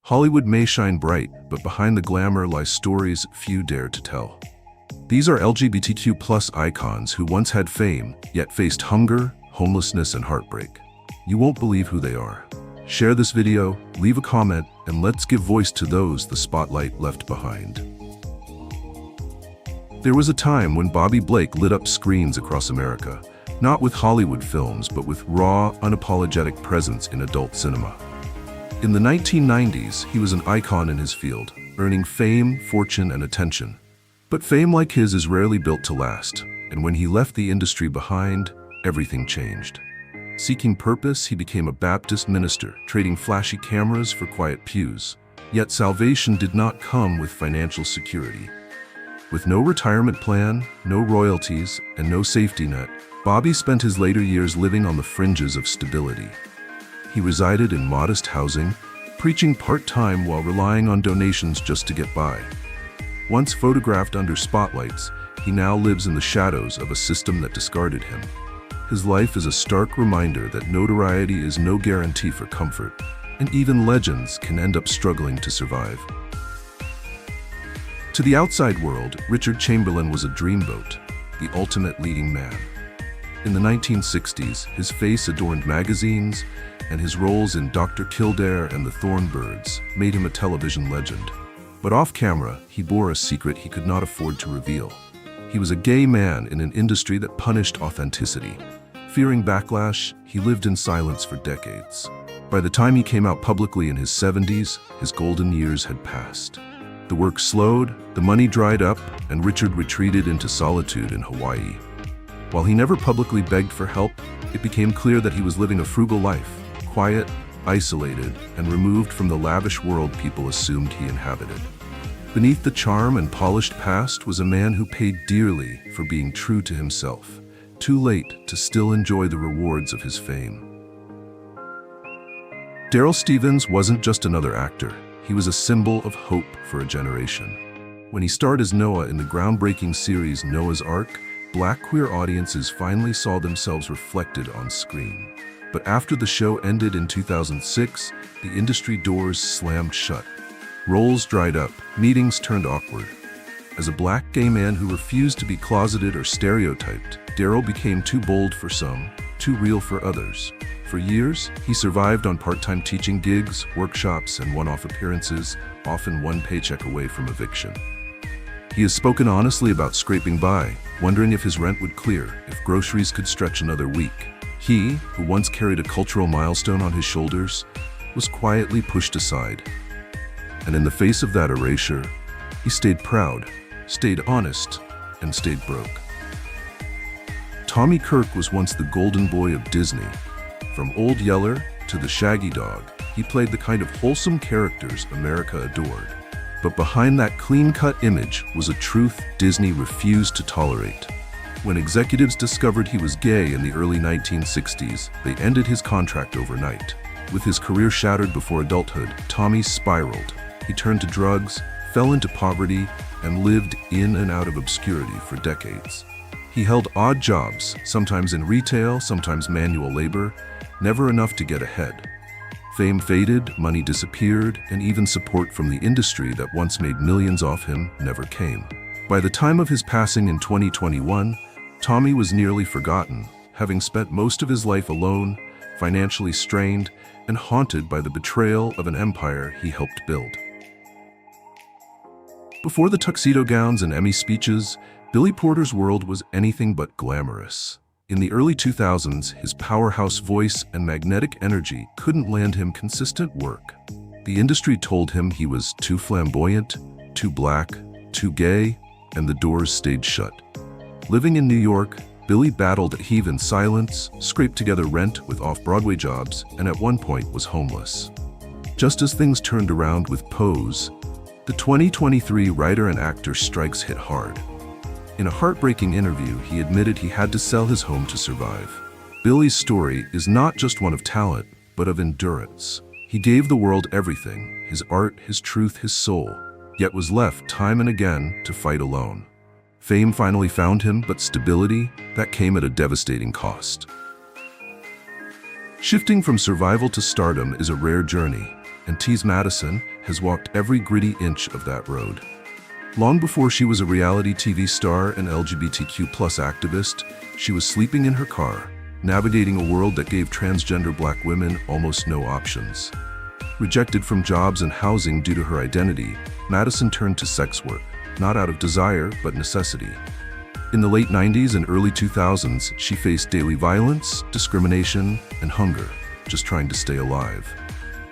Hollywood may shine bright, but behind the glamour lie stories few dare to tell. These are LGBTQ+ icons who once had fame, yet faced hunger, homelessness, and heartbreak. You won't believe who they are. Share this video, leave a comment, and let's give voice to those the spotlight left behind. There was a time when Bobby Blake lit up screens across America, not with Hollywood films, but with raw, unapologetic presence in adult cinema. In the 1990s, he was an icon in his field, earning fame, fortune, and attention. But fame like his is rarely built to last, and when he left the industry behind, everything changed. Seeking purpose, he became a Baptist minister, trading flashy cameras for quiet pews. Yet salvation did not come with financial security. With no retirement plan, no royalties, and no safety net, Bobby spent his later years living on the fringes of stability. He resided in modest housing, preaching part-time while relying on donations just to get by. Once photographed under spotlights, he now lives in the shadows of a system that discarded him. His life is a stark reminder that notoriety is no guarantee for comfort, and even legends can end up struggling to survive. To the outside world, Richard Chamberlain was a dreamboat, the ultimate leading man. In the 1960s, his face adorned magazines, and his roles in Dr. Kildare and the Thornbirds made him a television legend. But off-camera, he bore a secret he could not afford to reveal. He was a gay man in an industry that punished authenticity. Fearing backlash, he lived in silence for decades. By the time he came out publicly in his 70s, his golden years had passed. The work slowed, the money dried up, and Richard retreated into solitude in Hawaii. While he never publicly begged for help, it became clear that he was living a frugal life, quiet, isolated, and removed from the lavish world people assumed he inhabited. Beneath the charm and polished past was a man who paid dearly for being true to himself, too late to still enjoy the rewards of his fame. Daryl Stevens wasn't just another actor, he was a symbol of hope for a generation. When he starred as Noah in the groundbreaking series Noah's Ark, Black queer audiences finally saw themselves reflected on screen. But after the show ended in 2006, the industry doors slammed shut. Roles dried up, meetings turned awkward. As a Black gay man who refused to be closeted or stereotyped, Daryl became too bold for some, too real for others. For years, he survived on part-time teaching gigs, workshops, and one-off appearances, often one paycheck away from eviction. He has spoken honestly about scraping by, wondering if his rent would clear, if groceries could stretch another week. He, who once carried a cultural milestone on his shoulders, was quietly pushed aside. And in the face of that erasure, he stayed proud, stayed honest, and stayed broke. Tommy Kirk was once the golden boy of Disney. From Old Yeller to the Shaggy Dog, he played the kind of wholesome characters America adored. But behind that clean-cut image was a truth Disney refused to tolerate. When executives discovered he was gay in the early 1960s, they ended his contract overnight. With his career shattered before adulthood, Tommy spiraled. He turned to drugs, fell into poverty, and lived in and out of obscurity for decades. He held odd jobs, sometimes in retail, sometimes manual labor, never enough to get ahead. Fame faded, money disappeared, and even support from the industry that once made millions off him never came. By the time of his passing in 2021, Tommy was nearly forgotten, having spent most of his life alone, financially strained, and haunted by the betrayal of an empire he helped build. Before the tuxedo gowns and Emmy speeches, Billy Porter's world was anything but glamorous. In the early 2000s, his powerhouse voice and magnetic energy couldn't land him consistent work. The industry told him he was too flamboyant, too Black, too gay, and the doors stayed shut. Living in New York, Billy battled a heave in silence, scraped together rent with off-Broadway jobs, and at one point was homeless. Just as things turned around with Pose, the 2023 writer and actor strikes hit hard. In a heartbreaking interview, he admitted he had to sell his home to survive. Billy's story is not just one of talent, but of endurance. He gave the world everything, his art, his truth, his soul, yet was left time and again to fight alone. Fame finally found him, but stability, that came at a devastating cost. Shifting from survival to stardom is a rare journey, and Tease Madison has walked every gritty inch of that road. Long before she was a reality TV star and LGBTQ+ activist, she was sleeping in her car, navigating a world that gave transgender Black women almost no options. Rejected from jobs and housing due to her identity, Madison turned to sex work, not out of desire but necessity. In the late 90s and early 2000s, she faced daily violence, discrimination, and hunger, just trying to stay alive.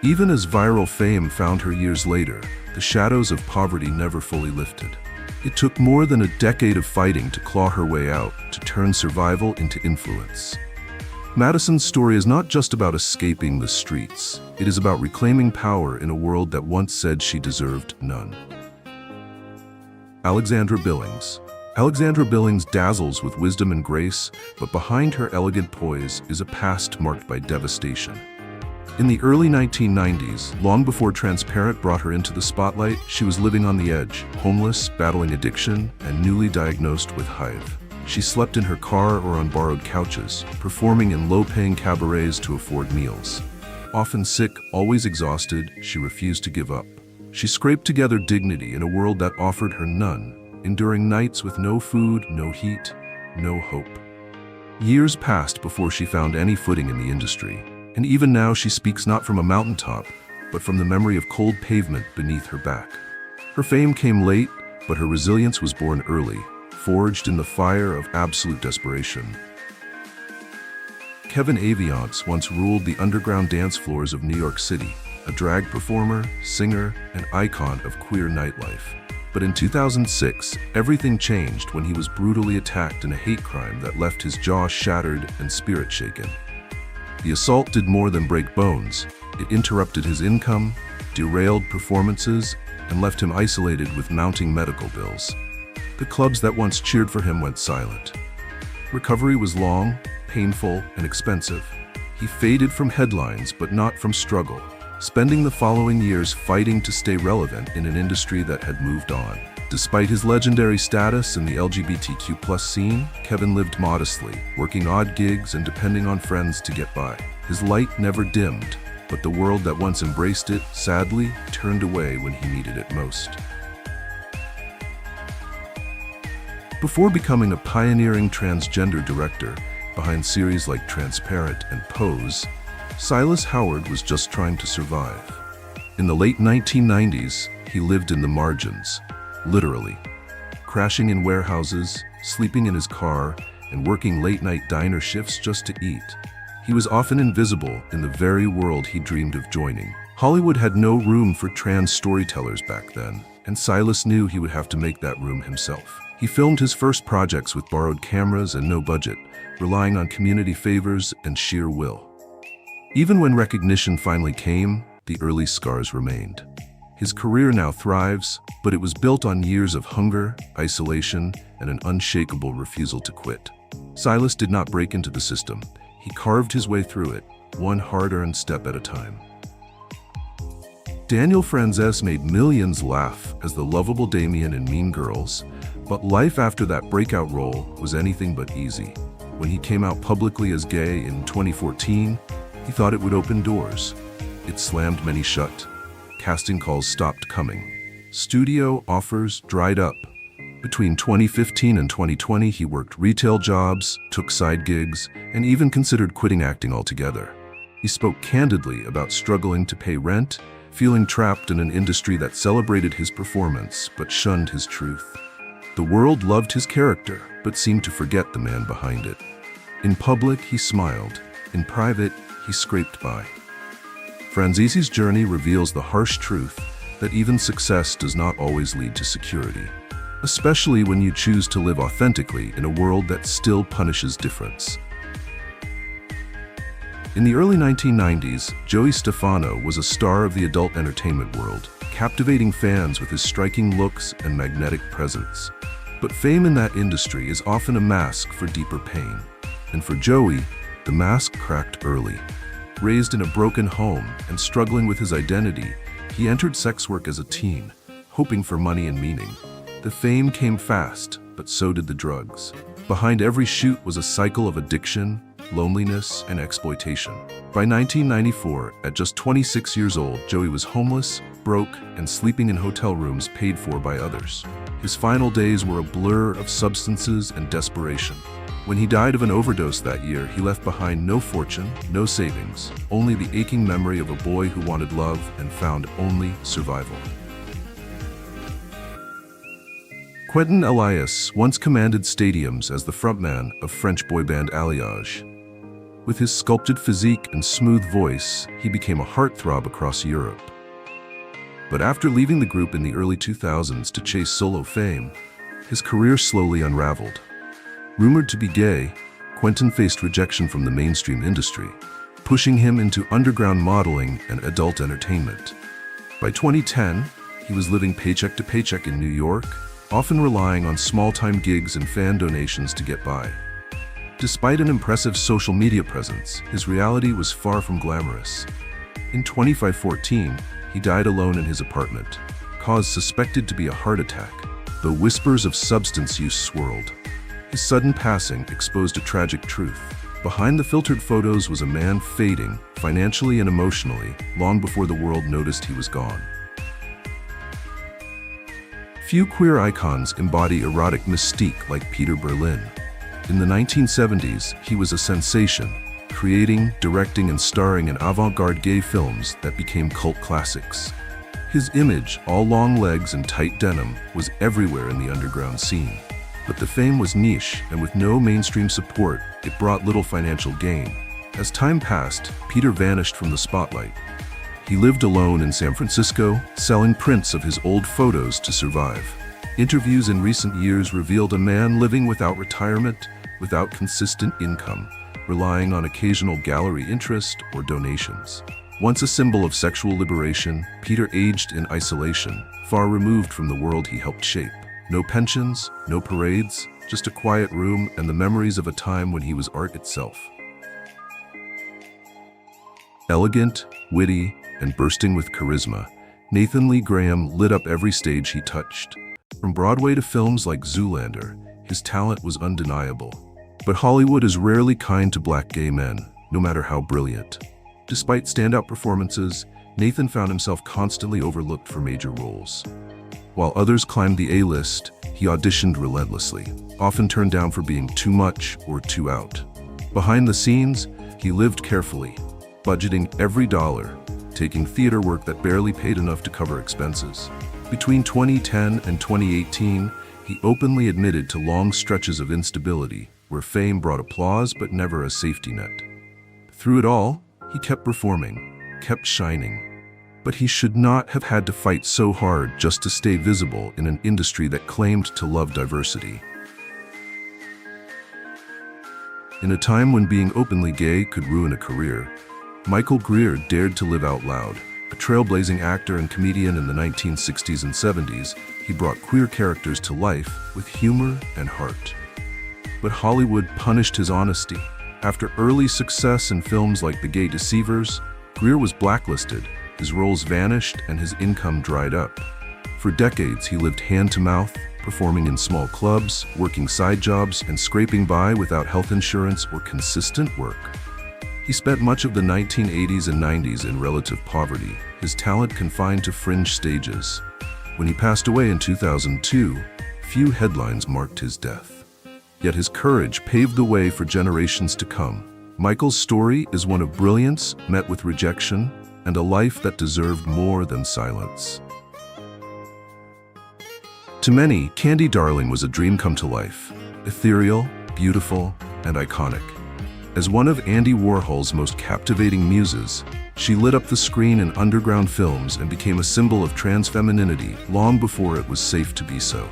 Even as viral fame found her years later, the shadows of poverty never fully lifted. It took more than a decade of fighting to claw her way out, to turn survival into influence. Madison's story is not just about escaping the streets. It is about reclaiming power in a world that once said she deserved none. Alexandra Billings. Alexandra Billings dazzles with wisdom and grace, but behind her elegant poise is a past marked by devastation. In the early 1990s, long before Transparent brought her into the spotlight, she was living on the edge, homeless, battling addiction, and newly diagnosed with HIV. She slept in her car or on borrowed couches, performing in low-paying cabarets to afford meals. Often sick, always exhausted, she refused to give up. She scraped together dignity in a world that offered her none, enduring nights with no food, no heat, no hope. Years passed before she found any footing in the industry, and even now she speaks not from a mountaintop, but from the memory of cold pavement beneath her back. Her fame came late, but her resilience was born early, forged in the fire of absolute desperation. Kevin Aviance once ruled the underground dance floors of New York City, a drag performer, singer, and icon of queer nightlife. But in 2006, everything changed when he was brutally attacked in a hate crime that left his jaw shattered and spirit shaken. The assault did more than break bones. It interrupted his income, derailed performances, and left him isolated with mounting medical bills. The clubs that once cheered for him went silent. Recovery was long, painful, and expensive. He faded from headlines, but not from struggle, spending the following years fighting to stay relevant in an industry that had moved on. Despite his legendary status in the LGBTQ+ scene, Kevin lived modestly, working odd gigs and depending on friends to get by. His light never dimmed, but the world that once embraced it, sadly, turned away when he needed it most. Before becoming a pioneering transgender director behind series like Transparent and Pose, Silas Howard was just trying to survive. In the late 1990s, he lived in the margins, literally, crashing in warehouses, sleeping in his car, and working late-night diner shifts just to eat. He was often invisible in the very world he dreamed of joining. Hollywood had no room for trans storytellers back then, and Silas knew he would have to make that room himself. He filmed his first projects with borrowed cameras and no budget, relying on community favors and sheer will. Even when recognition finally came, the early scars remained. His career now thrives, but it was built on years of hunger, isolation, and an unshakable refusal to quit. Silas did not break into the system. He carved his way through it, one hard-earned step at a time. Daniel Frances made millions laugh as the lovable Damien in Mean Girls, but life after that breakout role was anything but easy. When he came out publicly as gay in 2014, he thought it would open doors. It slammed many shut. Casting calls stopped coming. Studio offers dried up. Between 2015 and 2020, he worked retail jobs, took side gigs, and even considered quitting acting altogether. He spoke candidly about struggling to pay rent, feeling trapped in an industry that celebrated his performance but shunned his truth. The world loved his character, but seemed to forget the man behind it. In public, he smiled. In private, he scraped by. Frances's journey reveals the harsh truth that even success does not always lead to security, especially when you choose to live authentically in a world that still punishes difference. In the early 1990s, Joey Stfano was a star of the adult entertainment world, captivating fans with his striking looks and magnetic presence. But fame in that industry is often a mask for deeper pain. And for Joey, the mask cracked early. Raised in a broken home and struggling with his identity, he entered sex work as a teen, hoping for money and meaning. The fame came fast, but so did the drugs. Behind every shoot was a cycle of addiction, loneliness, and exploitation. By 1994, at just 26 years old, Joey was homeless, broke, and sleeping in hotel rooms paid for by others. His final days were a blur of substances and desperation. When he died of an overdose that year, he left behind no fortune, no savings, only the aching memory of a boy who wanted love and found only survival. Quentin Elias once commanded stadiums as the frontman of French boy band Alliage. With his sculpted physique and smooth voice, he became a heartthrob across Europe. But after leaving the group in the early 2000s to chase solo fame, his career slowly unraveled. Rumored to be gay, Quentin faced rejection from the mainstream industry, pushing him into underground modeling and adult entertainment. By 2010, he was living paycheck to paycheck in New York, often relying on small-time gigs and fan donations to get by. Despite an impressive social media presence, his reality was far from glamorous. In 2014, he died alone in his apartment, cause suspected to be a heart attack, though whispers of substance use swirled. His sudden passing exposed a tragic truth. Behind the filtered photos was a man fading, financially and emotionally, long before the world noticed he was gone. Few queer icons embody erotic mystique like Peter Berlin. In the 1970s, he was a sensation, creating, directing, and starring in avant-garde gay films that became cult classics. His image, all long legs and tight denim, was everywhere in the underground scene. But the fame was niche, and with no mainstream support, it brought little financial gain. As time passed, Peter vanished from the spotlight. He lived alone in San Francisco, selling prints of his old photos to survive. Interviews in recent years revealed a man living without retirement, without consistent income, relying on occasional gallery interest or donations. Once a symbol of sexual liberation, Peter aged in isolation, far removed from the world he helped shape. No pensions, no parades, just a quiet room and the memories of a time when he was art itself. Elegant, witty, and bursting with charisma, Nathan Lee Graham lit up every stage he touched. From Broadway to films like Zoolander, his talent was undeniable. But Hollywood is rarely kind to black gay men, no matter how brilliant. Despite standout performances, Nathan found himself constantly overlooked for major roles. While others climbed the A-list, he auditioned relentlessly, often turned down for being too much or too out. Behind the scenes, he lived carefully, budgeting every dollar, taking theater work that barely paid enough to cover expenses. Between 2010 and 2018, he openly admitted to long stretches of instability, where fame brought applause but never a safety net. Through it all, he kept performing, kept shining. But he should not have had to fight so hard just to stay visible in an industry that claimed to love diversity. In a time when being openly gay could ruin a career, Michael Greer dared to live out loud. A trailblazing actor and comedian in the 1960s and 70s, he brought queer characters to life with humor and heart. But Hollywood punished his honesty. After early success in films like The Gay Deceivers, Greer was blacklisted. His roles vanished and his income dried up. For decades, he lived hand-to-mouth, performing in small clubs, working side jobs, and scraping by without health insurance or consistent work. He spent much of the 1980s and 90s in relative poverty, his talent confined to fringe stages. When he passed away in 2002, few headlines marked his death. Yet his courage paved the way for generations to come. Michael's story is one of brilliance met with rejection, and a life that deserved more than silence. To many, Candy Darling was a dream come to life, ethereal, beautiful, and iconic. As one of Andy Warhol's most captivating muses, she lit up the screen in underground films and became a symbol of trans femininity long before it was safe to be so.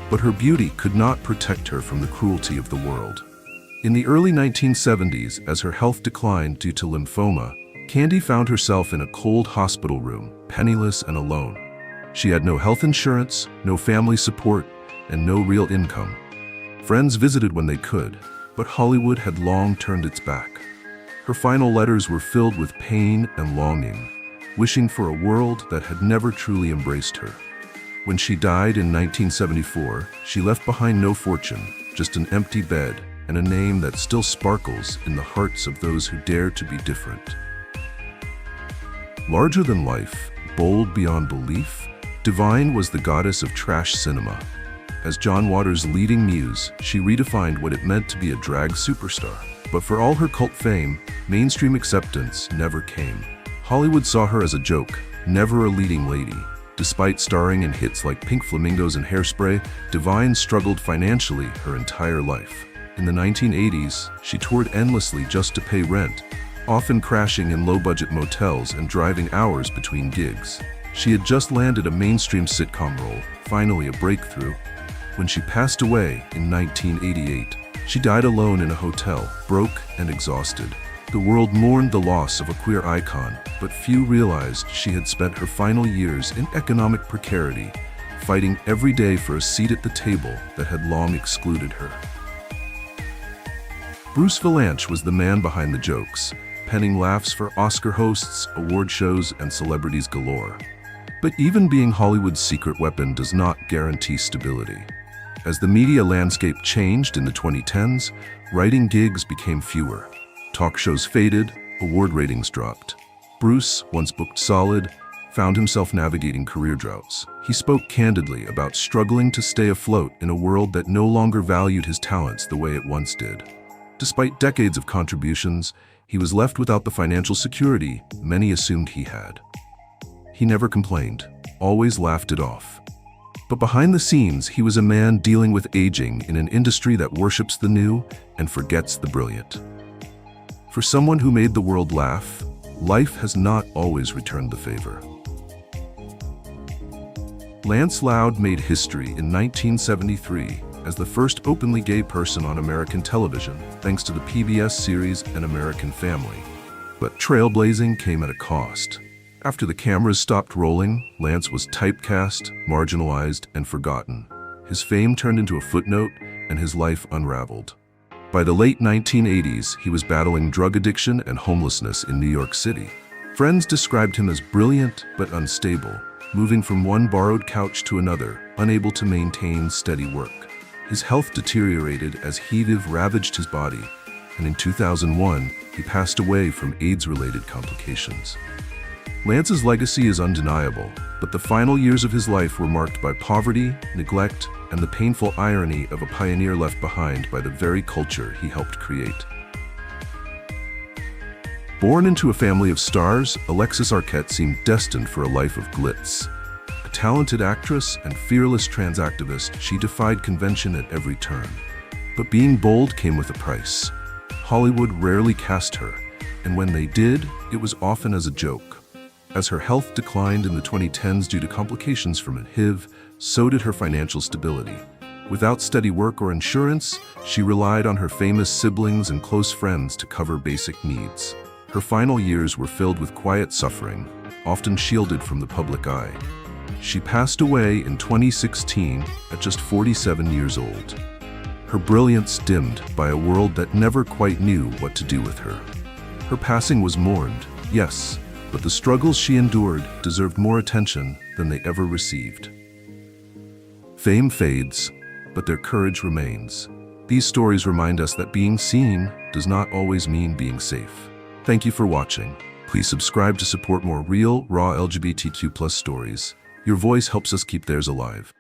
But her beauty could not protect her from the cruelty of the world. In the early 1970s, as her health declined due to lymphoma, Candy found herself in a cold hospital room, penniless and alone. She had no health insurance, no family support, and no real income. Friends visited when they could, but Hollywood had long turned its back. Her final letters were filled with pain and longing, wishing for a world that had never truly embraced her. When she died in 1974, she left behind no fortune, just an empty bed, and a name that still sparkles in the hearts of those who dare to be different. Larger than life, bold beyond belief, Divine was the goddess of trash cinema. As John Waters' leading muse, she redefined what it meant to be a drag superstar. But for all her cult fame, mainstream acceptance never came. Hollywood saw her as a joke, never a leading lady. Despite starring in hits like Pink Flamingos and Hairspray, Divine struggled financially her entire life. In the 1980s, she toured endlessly just to pay rent, often crashing in low-budget motels and driving hours between gigs. She had just landed a mainstream sitcom role, finally a breakthrough. When she passed away in 1988, she died alone in a hotel, broke and exhausted. The world mourned the loss of a queer icon, but few realized she had spent her final years in economic precarity, fighting every day for a seat at the table that had long excluded her. Bruce Vilanch was the man behind the jokes, penning laughs for Oscar hosts, award shows, and celebrities galore. But even being Hollywood's secret weapon does not guarantee stability. As the media landscape changed in the 2010s, writing gigs became fewer. Talk shows faded, award ratings dropped. Bruce, once booked solid, found himself navigating career droughts. He spoke candidly about struggling to stay afloat in a world that no longer valued his talents the way it once did. Despite decades of contributions, he was left without the financial security many assumed he had. He never complained, always laughed it off. But behind the scenes, he was a man dealing with aging in an industry that worships the new and forgets the brilliant. For someone who made the world laugh, life has not always returned the favor. Lance Loud made history in 1973 as the first openly gay person on American television, thanks to the PBS series An American Family. But trailblazing came at a cost. After the cameras stopped rolling, Lance was typecast, marginalized, and forgotten. His fame turned into a footnote, and his life unraveled. By the late 1980s, he was battling drug addiction and homelessness in New York City. Friends described him as brilliant but unstable, moving from one borrowed couch to another, unable to maintain steady work. His health deteriorated as HIV ravaged his body, and in 2001, he passed away from AIDS-related complications. Lance's legacy is undeniable, but the final years of his life were marked by poverty, neglect, and the painful irony of a pioneer left behind by the very culture he helped create. Born into a family of stars, Alexis Arquette seemed destined for a life of glitz. A talented actress and fearless trans activist, she defied convention at every turn. But being bold came with a price. Hollywood rarely cast her, and when they did, it was often as a joke. As her health declined in the 2010s due to complications from HIV, so did her financial stability. Without steady work or insurance, she relied on her famous siblings and close friends to cover basic needs. Her final years were filled with quiet suffering, often shielded from the public eye. She passed away in 2016 at just 47 years old. Her brilliance dimmed by a world that never quite knew what to do with her. Her passing was mourned, yes, but the struggles she endured deserved more attention than they ever received. Fame fades, but their courage remains. These stories remind us that being seen does not always mean being safe. Thank you for watching. Please subscribe to support more real, raw LGBTQ+ stories. Your voice helps us keep theirs alive.